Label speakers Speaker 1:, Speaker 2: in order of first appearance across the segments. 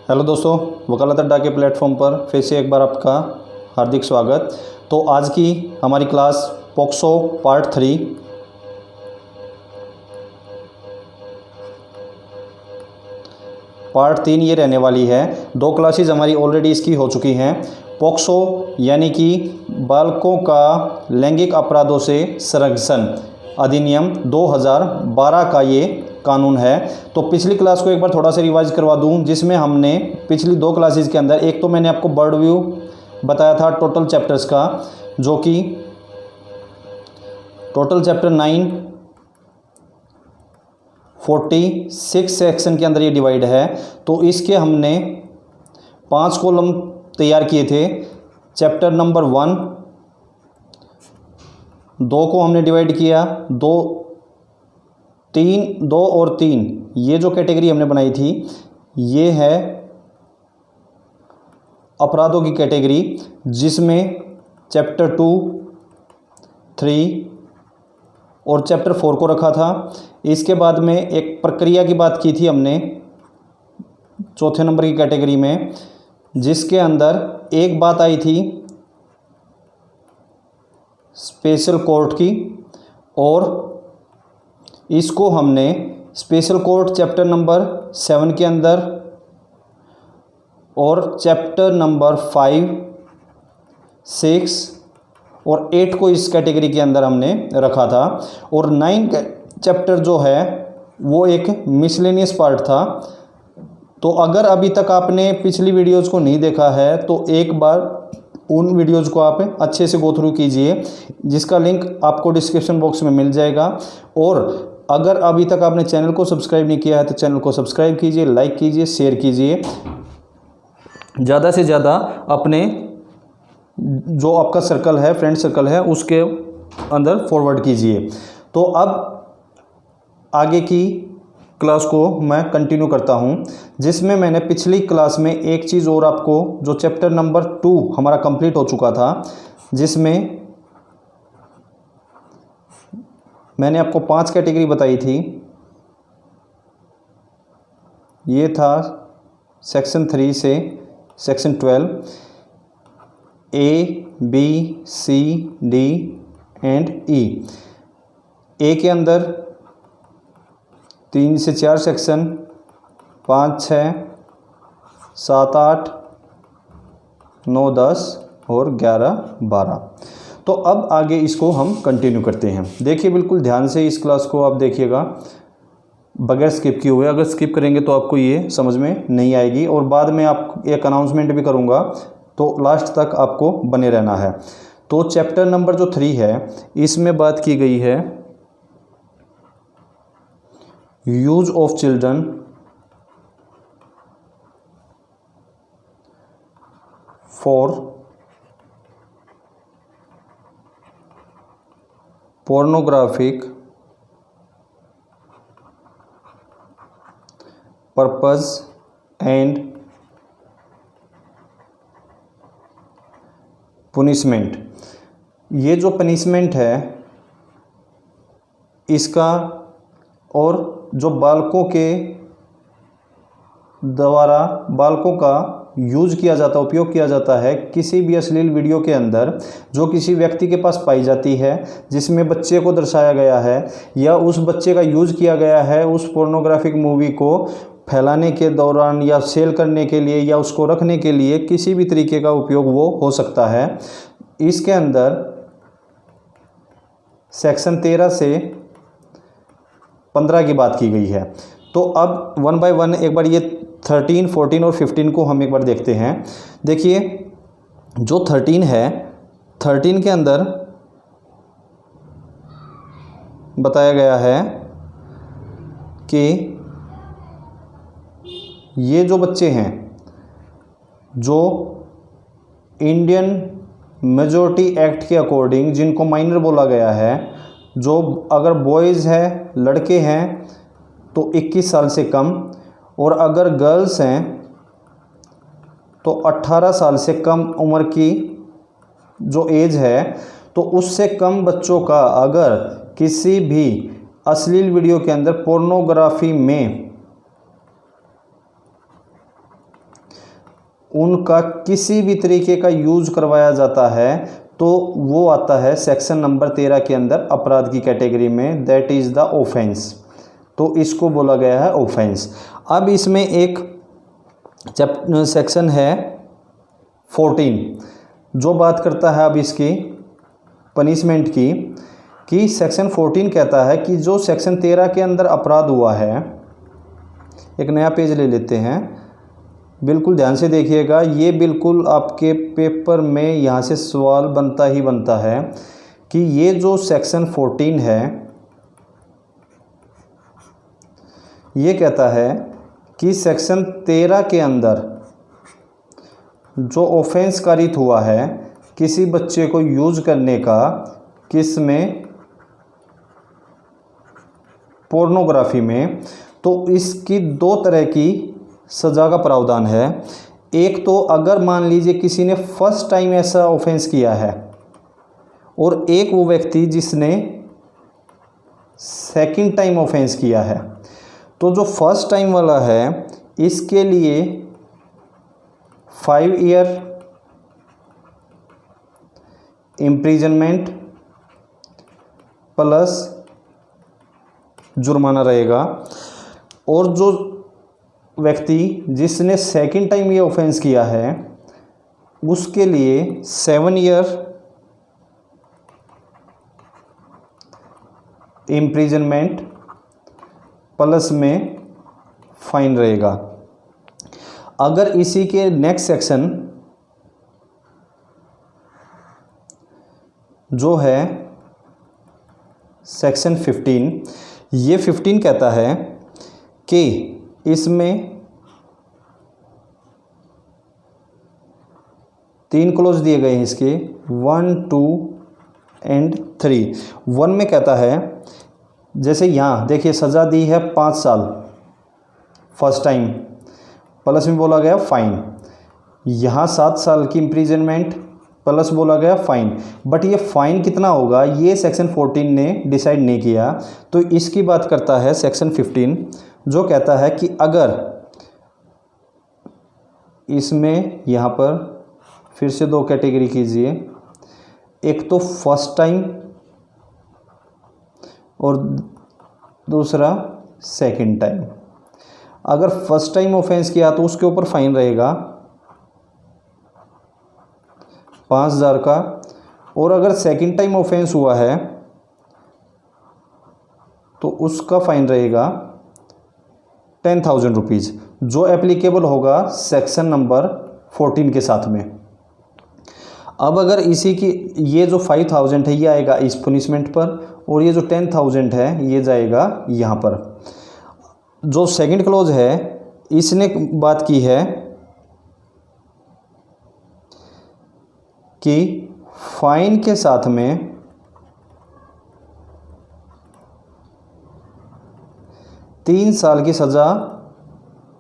Speaker 1: Hello दोस्तों, वकालत अड्डा के प्लेटफॉर्म पर फिर से एक बार आपका हार्दिक स्वागत। तो आज की हमारी क्लास पॉक्सो पार्ट 3 ये रहने वाली है। 2 क्लासेस हमारी ऑलरेडी इसकी हो चुकी हैं। पॉक्सो यानी कि बालकों का लैंगिक अपराधों से संरक्षण अधिनियम 2012 का ये कानून है। तो पिछली क्लास को एक बार थोड़ा सा रिवाइज करवा दूं, जिसमें हमने पिछली 2 क्लासेस के अंदर एक तो मैंने आपको बर्ड व्यू बताया था टोटल चैप्टर्स का, जो कि टोटल चैप्टर 9 46 सेक्शन के अंदर ये डिवाइड है। तो इसके हमने 5 कॉलम तैयार किए थे। चैप्टर नंबर 1 2 को हमने डिवाइड किया, 2 और 3 ये जो कैटेगरी हमने बनाई थी ये है अपराधों की कैटेगरी, जिसमें चैप्टर 2, 3 और चैप्टर 4 को रखा था। इसके बाद में एक प्रक्रिया की बात की थी हमने चौथे नंबर की कैटेगरी में, जिसके अंदर एक बात आई थी स्पेशल कोर्ट की, और इसको हमने स्पेशल कोर्ट चैप्टर नंबर 7 के अंदर और चैप्टर नंबर 5, 6 और 8 को इस कैटेगरी के अंदर हमने रखा था। और 9 चैप्टर जो है वो एक मिसलेनियस पार्ट था। तो अगर अभी तक आपने पिछली वीडियोज़ को नहीं देखा है तो एक बार उन वीडियोज़ को आप अच्छे से गो थ्रू कीजिए, जिसका लिंक आपको डिस्क्रिप्शन बॉक्स में मिल जाएगा। और अगर अभी तक आपने चैनल को सब्सक्राइब नहीं किया है तो चैनल को सब्सक्राइब कीजिए, लाइक कीजिए, शेयर कीजिए, ज़्यादा से ज़्यादा अपने जो आपका सर्कल है, फ्रेंड सर्कल है, उसके अंदर फॉरवर्ड कीजिए। तो अब आगे की क्लास को मैं कंटिन्यू करता हूं, जिसमें मैंने पिछली क्लास में एक चीज़ और आपको, जो चैप्टर नंबर 2 हमारा कंप्लीट हो चुका था, जिसमें मैंने आपको 5 कैटेगरी बताई थी। ये था सेक्शन 3 से section 12, A, B, C, D and E। ए के अंदर 3 से 4 सेक्शन, 5, 6, 7, 8, 9, 10 और 11, 12। तो अब आगे इसको हम कंटिन्यू करते हैं। देखिए बिल्कुल ध्यान से इस क्लास को आप देखिएगा, बगैर स्किप किए हुए। अगर स्किप करेंगे तो आपको ये समझ में नहीं आएगी, और बाद में आप एक अनाउंसमेंट भी करूँगा, तो लास्ट तक आपको बने रहना है। तो चैप्टर नंबर जो 3 है, इसमें बात की गई है use of children for pornographic purpose and punishment। ये जो पनिशमेंट है इसका, और जो बालकों के द्वारा बालकों का यूज किया जाता, उपयोग किया जाता है किसी भी अश्लील वीडियो के अंदर जो किसी व्यक्ति के पास पाई जाती है, जिसमें बच्चे को दर्शाया गया है या उस बच्चे का यूज किया गया है उस पोर्नोग्राफिक मूवी को फैलाने के दौरान या सेल करने के लिए या उसको रखने के लिए, किसी भी तरीके का उपयोग वो हो सकता है। इसके अंदर सेक्शन 13 से 15 की बात की गई है। तो अब 1 बाय 1 एक बार ये 13, 14 और 15 को हम एक बार देखते हैं। देखिए जो 13 है, 13 के अंदर बताया गया है कि ये जो बच्चे हैं, जो इंडियन मेजॉरिटी एक्ट के अकॉर्डिंग जिनको माइनर बोला गया है, जो अगर बॉयज़ है, लड़के हैं तो 21 साल से कम, और अगर गर्ल्स हैं तो 18 साल से कम उम्र की जो एज है, तो उससे कम बच्चों का अगर किसी भी अश्लील वीडियो के अंदर पोर्नोग्राफी में उनका किसी भी तरीके का यूज करवाया जाता है तो वो आता है सेक्शन नंबर 13 के अंदर अपराध की कैटेगरी में, दैट इज़ द ऑफेंस। तो इसको बोला गया है ऑफेंस। अब इसमें एक सेक्शन है 14 जो बात करता है अब इसकी पनिशमेंट की, कि सेक्शन 14 कहता है कि जो सेक्शन 13 के अंदर अपराध हुआ है, एक नया पेज ले लेते हैं, बिल्कुल ध्यान से देखिएगा, ये बिल्कुल आपके पेपर में यहाँ से सवाल बनता ही बनता है कि ये जो सेक्शन 14 है ये कहता है कि सेक्शन 13 के अंदर जो ऑफेंस कारित हुआ है किसी बच्चे को यूज करने का, किस में, पोर्नोग्राफी में, तो इसकी दो तरह की सज़ा का प्रावधान है। एक तो अगर मान लीजिए किसी ने फर्स्ट टाइम ऐसा ऑफेंस किया है, और एक वो व्यक्ति जिसने सेकंड टाइम ऑफेंस किया है। तो जो फर्स्ट टाइम वाला है इसके लिए 5 ईयर इम्प्रिजनमेंट प्लस जुर्माना रहेगा, और जो व्यक्ति जिसने सेकंड टाइम ये ऑफेंस किया है उसके लिए 7 ईयर इम्प्रिजनमेंट प्लस में फाइन रहेगा। अगर इसी के नेक्स्ट सेक्शन जो है सेक्शन 15, ये 15 कहता है कि इसमें 3 क्लोज दिए गए हैं इसके, 1, 2 एंड 3। 1 में कहता है, जैसे यहाँ देखिए सज़ा दी है 5 साल फर्स्ट टाइम, प्लस में बोला गया फाइन, यहाँ 7 साल की इम्प्रिजनमेंट प्लस बोला गया फाइन। बट ये फाइन कितना होगा ये सेक्शन 14 ने डिसाइड नहीं किया, तो इसकी बात करता है सेक्शन 15 जो कहता है कि अगर इसमें यहाँ पर फिर से 2 कैटेगरी कीजिए, एक तो फर्स्ट टाइम और दूसरा सेकंड टाइम। अगर फर्स्ट टाइम ऑफेंस किया तो उसके ऊपर फाइन रहेगा 5,000 का, और अगर सेकंड टाइम ऑफेंस हुआ है तो उसका फाइन रहेगा 10,000 रुपीज़, जो एप्लीकेबल होगा सेक्शन नंबर 14 के साथ में। अब अगर इसी की ये जो 5,000 है ये आएगा इस पनिशमेंट पर, और ये जो 10,000 है ये जाएगा यहाँ पर। जो सेकंड क्लॉज है इसने बात की है कि फाइन के साथ में 3 साल की सज़ा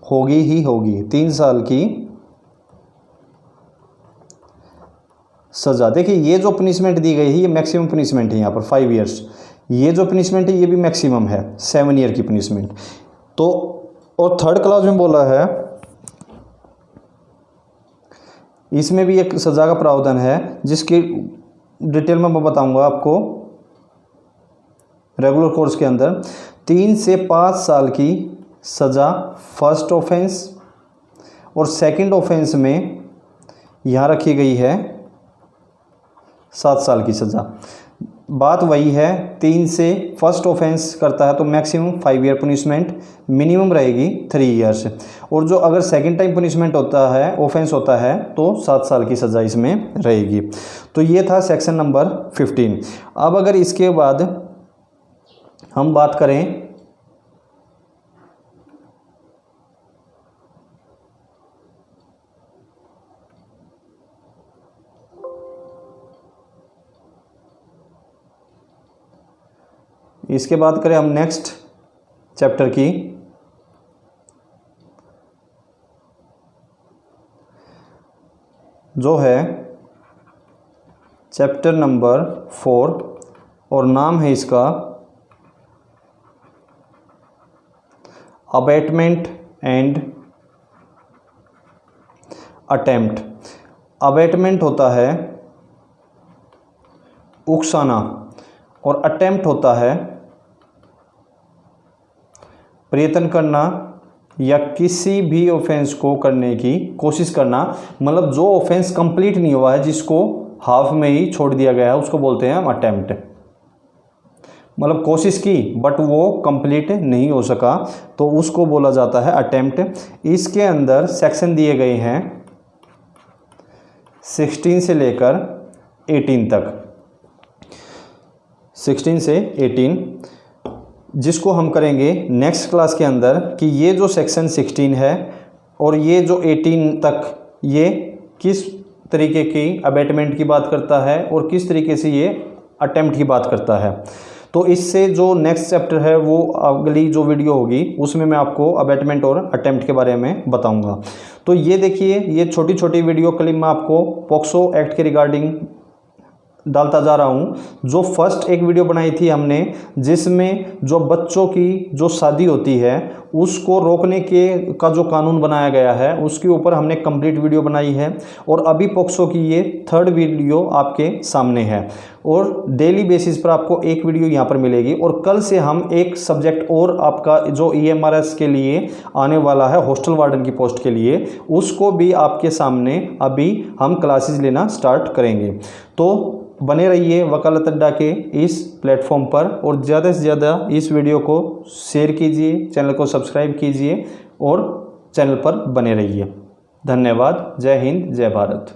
Speaker 1: होगी ही होगी, 3 साल की सज़ा। देखिए ये जो पनिशमेंट दी गई है ये मैक्सिमम पनिशमेंट है यहाँ पर 5 इयर्स, ये जो पनिशमेंट है ये भी मैक्सिमम है 7 ईयर की पनिशमेंट। तो और थर्ड क्लॉज में बोला है इसमें भी एक सज़ा का प्रावधान है जिसकी डिटेल में मैं बताऊंगा आपको रेगुलर कोर्स के अंदर। 3 से 5 साल की सज़ा फर्स्ट ऑफेंस, और सेकंड ऑफेंस में यहाँ रखी गई है 7 साल की सज़ा। बात वही है, 3 से फर्स्ट ऑफेंस करता है तो मैक्सिमम 5 ईयर पनिशमेंट, मिनिमम रहेगी 3 ईयर्स, और जो अगर सेकंड टाइम पनिशमेंट होता है ऑफेंस होता है तो 7 साल की सज़ा इसमें रहेगी। तो ये था सेक्शन नंबर 15। अब अगर इसके बाद हम बात करें इसके बाद करें हम नेक्स्ट चैप्टर की, जो है चैप्टर नंबर 4, और नाम है इसका अबेटमेंट एंड अटेम्प्ट, अबेटमेंट होता है उकसाना और अटेम्प्ट होता है प्रयत्न करना या किसी भी ऑफेंस को करने की कोशिश करना। मतलब जो ऑफेंस कंप्लीट नहीं हुआ है, जिसको हाफ में ही छोड़ दिया गया है, उसको बोलते हैं हम अटेम्प्ट। मतलब कोशिश की बट वो कंप्लीट नहीं हो सका, तो उसको बोला जाता है अटेम्प्ट। इसके अंदर सेक्शन दिए गए हैं 16 से लेकर 18 तक, 16 से 18, जिसको हम करेंगे नेक्स्ट क्लास के अंदर कि ये जो सेक्शन 16 है और ये जो 18 तक, ये किस तरीके की अबेटमेंट की बात करता है और किस तरीके से ये अटेम्प्ट की बात करता है। तो इससे जो नेक्स्ट चैप्टर है वो अगली जो वीडियो होगी उसमें मैं आपको अबेटमेंट और अटेम्प्ट के बारे में बताऊंगा। तो ये देखिए, ये छोटी छोटी वीडियो क्लिप मैं आपको पॉक्सो एक्ट के रिगार्डिंग डालता जा रहा हूँ। जो फर्स्ट एक वीडियो बनाई थी हमने, जिसमें जो बच्चों की जो शादी होती है उसको रोकने के का जो कानून बनाया गया है उसके ऊपर हमने कंप्लीट वीडियो बनाई है। और अभी पॉक्सो की ये थर्ड वीडियो आपके सामने है और डेली बेसिस पर आपको एक वीडियो यहाँ पर मिलेगी। और कल से हम एक सब्जेक्ट और आपका जो EMRS के लिए आने वाला है, हॉस्टल वार्डन की पोस्ट के लिए, उसको भी आपके सामने अभी हम क्लासेस लेना स्टार्ट करेंगे। तो बने रहिए वकालत अड्डा के इस प्लेटफॉर्म पर और ज़्यादा से ज़्यादा इस वीडियो को शेयर कीजिए, चैनल को सब्सक्राइब कीजिए और चैनल पर बने रहिए। धन्यवाद। जय हिंद, जय भारत।